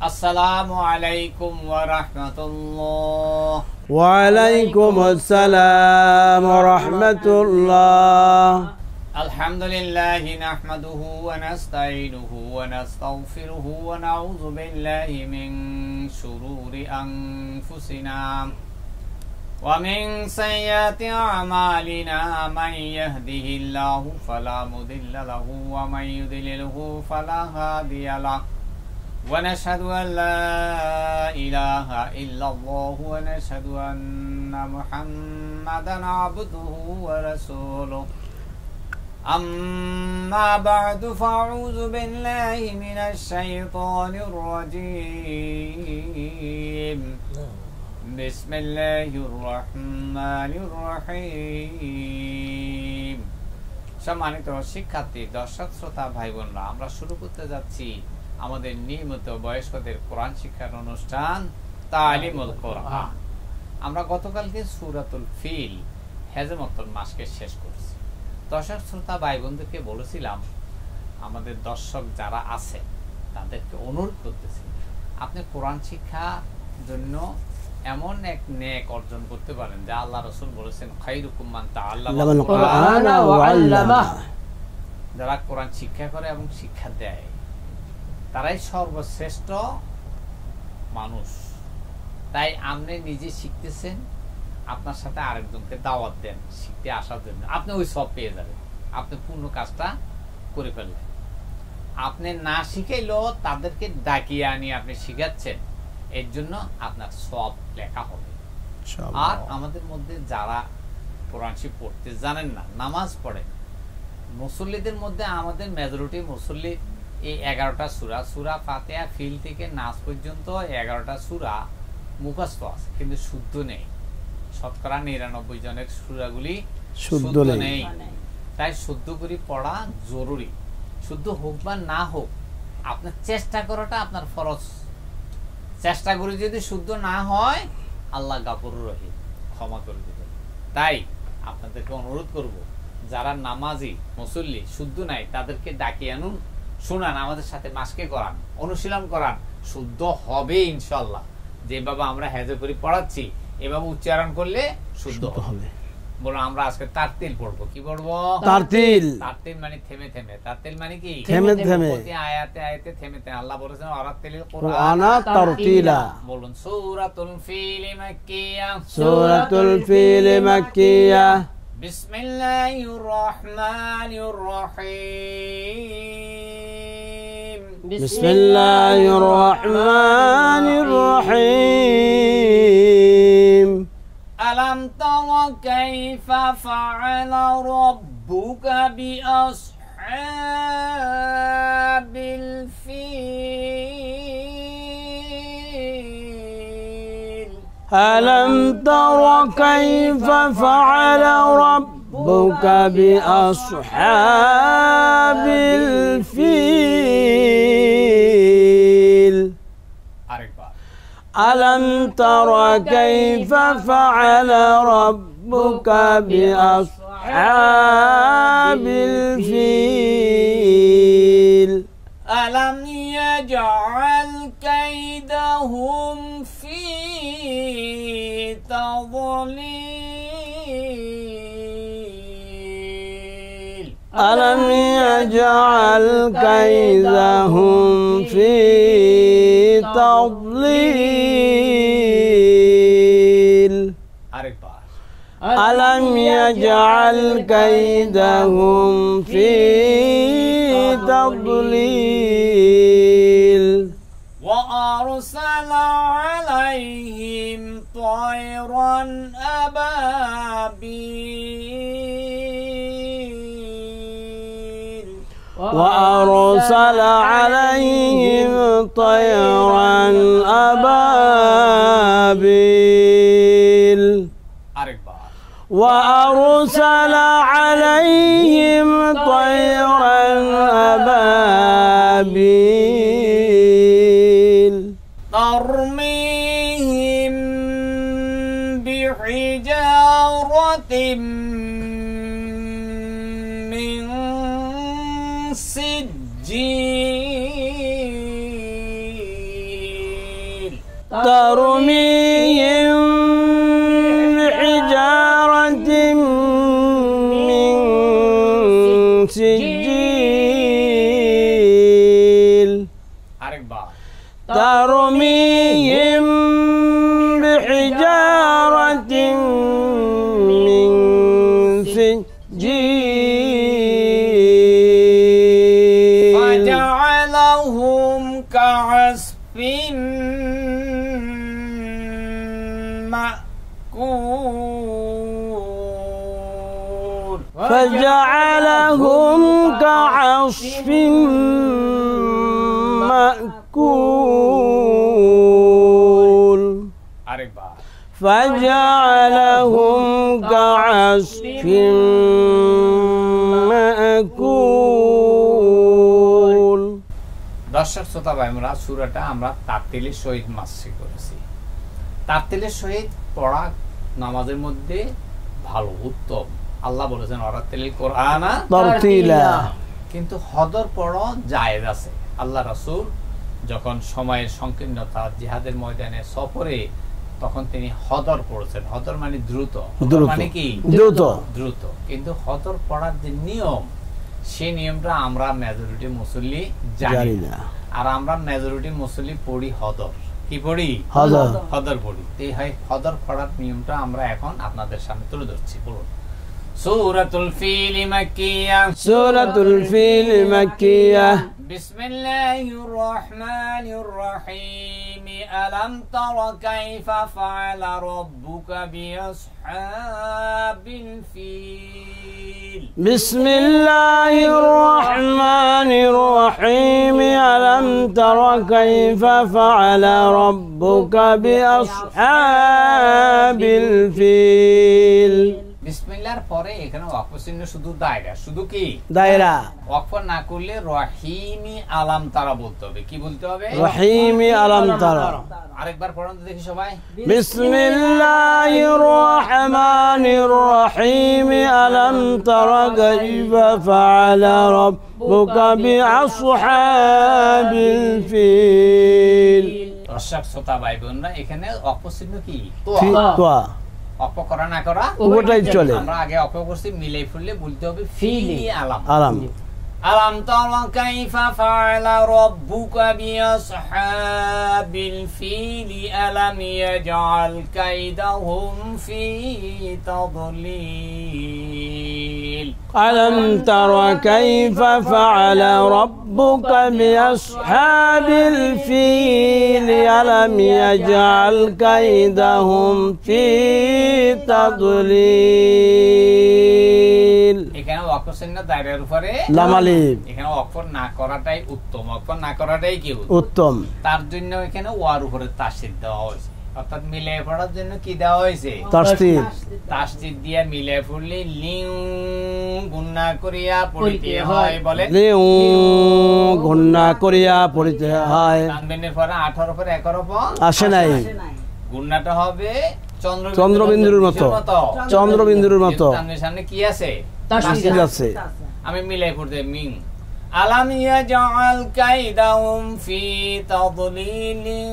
আসসালামু আলাইকুম ওয়া রাহমাতুল্লাহ। ওয়া আলাইকুম আসসালাম ওয়া রাহমাতুল্লাহ। আলহামদুলিল্লাহি নাহমাদুহু ওয়া নাস্তাঈনুহু ওয়া নাস্তাগফিরুহু ওয়া নাউযু বিল্লাহি মিন শুরুরি আনফুসিনা ওয়া মিন সাইয়্যাতি আমালিনা মান ইয়াহদিহিল্লাহু ফালা মুদিল্লা লাহু ওয়া মান ইউদ্লিলহু ফালা হাদিয়া লাহু ونشهد أن لا إله إلا الله ونشهد أن محمدا عبده ورسوله أما بعد فأعوذ بالله من الشيطان الرجيم بسم الله الرحمن الرحيم। সম্মানিত শিক্ষার্থী, দর্শক শ্রোতা ভাই বোনরা, আমরা শুরু করতে যাচ্ছি আমাদের নিয়মিত বয়স্কদের কোরআন শিক্ষার অনুষ্ঠান তালিমুল কোরআন। আমরা গতকালকে সূরাতুল ফিল হেজমতুল মাসকে শেষ করেছি। দর্শক শ্রোতা ভাই বোনদেরকে বলেছিলাম, আমাদের দর্শক যারা আছে তাদেরকে অনুরোধ করতেছি, আপনি কোরআন শিক্ষার জন্য এমন এক নেক অর্জন করতে পারেন যা আল্লাহ রাসূল বলেছেন, খায়রুকুম মান তাআল্লামাল কুরআনা ওয়া আল্লামাহু। যারা কোরআন শিক্ষা করে এবং শিক্ষা দেয় তারাই সর্বশ্রেষ্ঠ মানুষ। তাই আপনি নিজে শিখতেছেন, আপনার সাথে আরেকজনকে দাওয়াত দেন শিখতে আসার জন্য, আপনি ওই সব পেয়ে যাবেন। আপনি পূর্ণ কাজটা করে ফেললেন। আপনি না শিখাইলেও তাদেরকে ডাকিয়ে আনিয়ে আপনি শিখাচ্ছেন, এর জন্য আপনার সব লেখা হবে। আর আমাদের মধ্যে যারা কোরআন শরীফ পড়তে জানেন না, নামাজ পড়েন, মুসল্লিদের মধ্যে আমাদের মেজরিটি মুসল্লি এই 11টা সূরা, সূরা ফাতিহা ফিল থেকে নাস পর্যন্ত 11টা সূরা মুখস্থ আছে, কিন্তু শুদ্ধ নেই। শতকরা 99 জনের সূরাগুলি শুদ্ধ নেই। তাই শুদ্ধ করে পড়া জরুরি। শুদ্ধ হোক বা না হোক, আপনার চেষ্টা করাটা আপনার ফরজ। চেষ্টা করে যদি শুদ্ধ না হয়, আল্লাহ গাফুরুর রহিম, ক্ষমা করে দিবেন। তাই আপনাদেরকে অনুরোধ করব, যারা নামাজি মুসল্লি শুদ্ধ নাই তাদেরকে ডাকিয়ে আনুন, শুনান, আমাদের সাথে মাসকে করান, অনুশীলন করান, শুদ্ধ হবে ইনশাআল্লাহ। যেভাবে আমরা হেজে করে পড়াচ্ছি এভাবে উচ্চারণ করলে শুদ্ধ হবে। বলুন, আমরা আজকে তারতিল পড়বো। কি পড়বো? তারতিল। তারতিল মানে থেমে থেমে। তারতিল মানে কি? থেমে থেমে। প্রতি আয়াতে আয়াতে থেমে থেমে। আল্লাহ বলেছেন, ওয়ারাতিলিল কুরআনা তারতিলা। বলুন, সূরাতুল ফিল মাক্কিয়া। সূরাতুল ফিল মাক্কিয়া। বিসমিল্লাহির রহমানির রহিম। বিসমিল্লাহির রহমানির রহিম। আলাম তারা কাইফা ফাআলা রাব্বুকা বিআসহাবিল ফিল। আলাম তারা কাইফা ফাআলা রাব্বুকা বিআসহাবিল ফিল। আরেকবার। ألم تر كيف فعل ربك بأصحاب الفيل ألم يجعل كيدهم في تضليل. ألم يجعل كيدهم في تضليل. ألم يجعل كيدهم في تضليل. وأرسل عليهم طيرا أبابيل. وأرسل عليهم طيرا أبابيل. وأرسل عليهم طيرا أبابيل. ترميهم بحجارة من سجيل. ترميهم بحجارة من سجيل আরেকবার ترميهم بحجارة من سجيل فجعلهم كعصف مأكول فجعلهم كعصف مأكول আরেকবার فجعلهم كعصف مأكول দর্শক শ্রোতা ভাই বোনেরা, সূরাটা আমরা তারতিলের সহিত মাসি করেছি। তারতিলের সহিত পড়া নামাজের মধ্যে ভালো, উত্তম। আল্লাহ বলেছেন ওয়ারাতিলিল কুরআনা তারতিলা, কিন্তু হদর পড়া জায়েজ আছে। আল্লাহ রাসূল যখন সময়ের সংকীর্ণতা, জিহাদের ময়দানে সফরে, তখন তিনি হদর পড়েছেন। হদর মানে দ্রুত, হদর মানে কি দ্রুত দ্রুত। কিন্তু হদর পড়ার যে নিয়ম, সেই নিয়মটা আমরা মেজরিটি মুসল্লি জানি না। আর আমরা মেজরিটি মুসল্লি পড়ি হদর। কি পড়ি? হদর। হদর পড়ি। এই হদর পড়ার নিয়মটা আমরা এখন আপনাদের সামনে তুলে ধরছি। বলুন। সূরাতুল ফিল মাক্কিয়া, সূরাতুল ফিল মাক্কিয়া। বিসমিল্লাহির রহমানির রহিম। আলাম তারা কাইফা ফাআলা রাব্বুকা বিআসহাবিল ফিল। বিসমিল্লাহির রহমানির রহিম। আলাম তারা কাইফা ফাআলা রাব্বুকা বিআসহাবিল ফিল। বিসমিল্লাহর পরে এখানে ওয়াকফ চিহ্ন শুধু দায়রা, শুধু কি দায়রা। ওয়াকফ না করলে রহিমি আলাম তারা বলতে হবে। কি বলতে হবে? রহিমি আলাম তারা। আরেকবার পড়ুন তো দেখি সবাই। বিসমিল্লাহির রহমানির রহিম। আলাম তারা কাইফা ফাআলা রাব্বুকা বিআসহাবিল ফিল। দর্শক শ্রোতা ভাই বোনরা, এখানে ওয়াকফ চিহ্ন কি? তোয়া। ওয়াকফ করা না করা ওটাই চলে। আমরা আগে ওয়াকফ করছি, মিলাই ফুললে বলতে হবে ফিলি আলাম। আলাম। আলাম তারা কাইফা ফাআলা রাব্বুকা বিআসহাবিল ফিল। আলাম ইয়াজআল কাইদাহুম ফি তাদলিল। ألم تر كيف فعل ربك بأصحاب الفيل ألم يجعل كيدهم في تضليل এখানে ওয়াকফ চিহ্ন দায়রার উপরে লাম আলিফ। এখানে ওয়াকফ না করাটাই উত্তম। ওয়াকফ না করাটাই কি উত্তম। তার জন্য এখানে ওয়ার উপরে তাসদীদ দেওয়া হয়েছে, অর্থাৎ মিলাই পড়ার জন্য কি দেওয়া হয়েছে? তাসদীদ। তাসদীদ দিয়ে মিলাই পড়লে লিউ গুণনা করিয়া পড়িতে হয়। বলে লিউ গুণনা করিয়া পড়িতে হয়। তানবিনের পরে 18 পরে 11 আসে নাই। গুণনাটা হবে চন্দ্রবিন্দুর মতো। চন্দ্রবিন্দুর মতো। তানবিনের সামনে কি আছে? তাসদীদ আছে। আমি মিলাই পড়তে মিং। আলাম ইয়াজআল কাইদাহুম ফি তাদলিলিন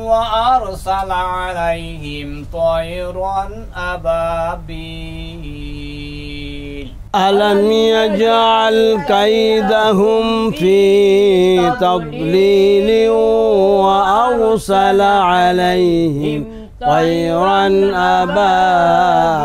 ওয়া আরসালা আলাইহিম তায়রান আবাবিল। ألم يجعل كيدهم في تضليل وأرسل عليهم طيرا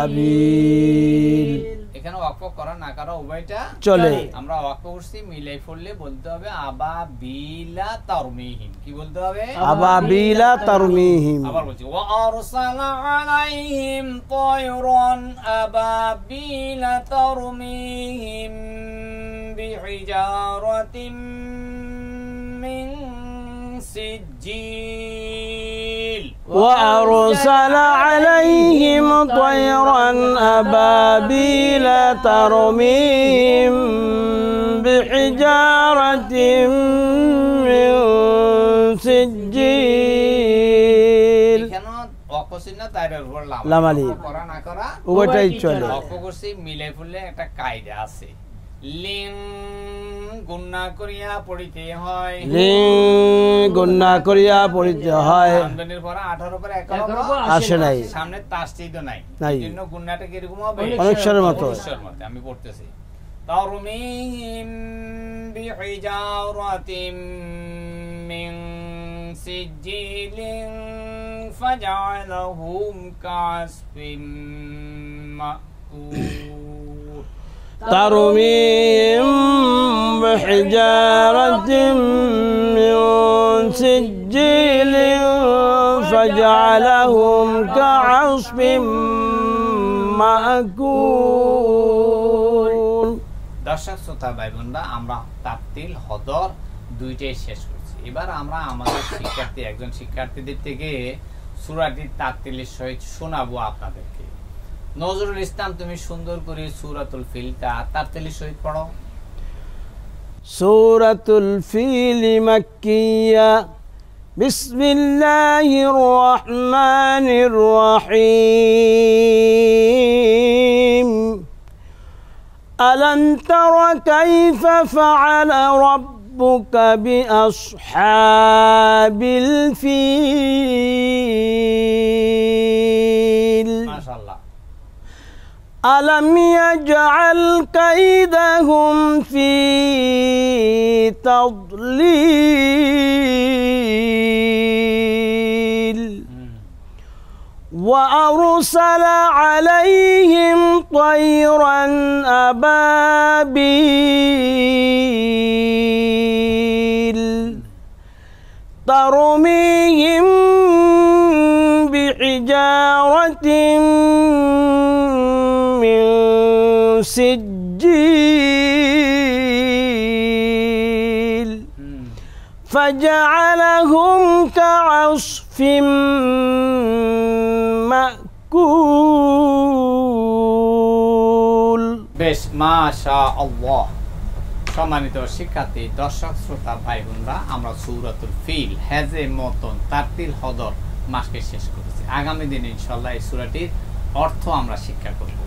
أبابيل। এখানে ওয়াকফ করা না করা উভয়টা চলে। আমরা ওয়াকফ করছি, মিলাই পড়লে বলতে হবে আবাবিলা তারমিহিম। কি বলতে হবে? আবাবিলা তারমিহিম। আবার বলছি ওয়া আরসালা আলাইহিম তায়রান আবাবিলা তারমিহিম বিহিজারাতিন মিন সিজিল। وأرسل عليهم طيرا أبابيل ترميهم بحجارة من سجيل। লাম আলিফ। করা না করা ওটাই চলে। ওয়াকফ করছি, মিলাই ফুললে একটা কায়দা আছে। লিং গুণনা করিয়া পড়িতে হয়, গুণনা করিয়া পড়িতে হয়। আমদানির পর 18 পরে আসে নাই, সামনে তাসদীদ নাই, এজন্য গুণনাটা কি রকম হবে? অনেকশরের মতো। আমি পড়তেছি তারমিম বিহিজারাতিম মিন সিজিলিন ফাজআলাহুম কাসফিম মাকুল। ترميم بحجارة من سجيل فجعلهم كعصف مأكول। দর্শক শ্রোতা ভাই বোনরা, আমরা তারতিল হদর দুইটাই শেষ করছি। এবার আমরা আমাদের শিক্ষার্থী একজন শিক্ষার্থীদের থেকে সূরাটি তারতিলের সহিত শোনাবো আপনাদেরকে। নজরুল ইসলাম, তুমি সুন্দর করে সূরাতুল ফিলটা তারতিলের সহিত পড়ো। সূরাতুল ফিল মাক্কিয়া। বিসমিল্লাহির রহমানির রহিম। আলাম তারা কাইফা ফাআলা রাব্বুকা বিআসহাবিল ফিল। মাশাআল্লাহ। ألم يجعل كيدهم في تضليل وأرسل عليهم طيرا أبابيل ترميهم بحجارة سجيل فجعلهم كعصف مأكول। বেশ, মাশাআল্লাহ। সম্মানিত শিক্ষার্থী, দর্শক শ্রোতা ভাই বোনরা, আমরা সূরাতুল ফিল হেজে মতন তারতিল হদর মাসকে শেষ করেছি। আগামী দিনে ইনশাআল্লাহ এই সূরাটির অর্থ আমরা শিক্ষা করব।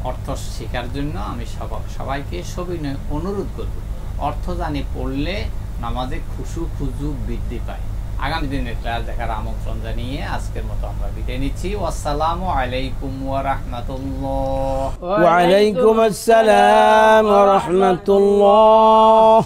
অর্থ শেখার জন্য আমি সবাইকে সবিনয় অনুরোধ করব। অর্থ জানি পড়লে নামাজে খুশু বৃদ্ধি পায়। আগামী দিনের ক্লাস দেখার আমন্ত্রণ জানিয়ে আজকের মতো আমরা বিদায় নিচ্ছি। আসসালামু আলাইকুম ওয়া রাহমাতুল্লাহ। ওয়া আলাইকুম আসসালাম ওয়া রাহমাতুল্লাহ।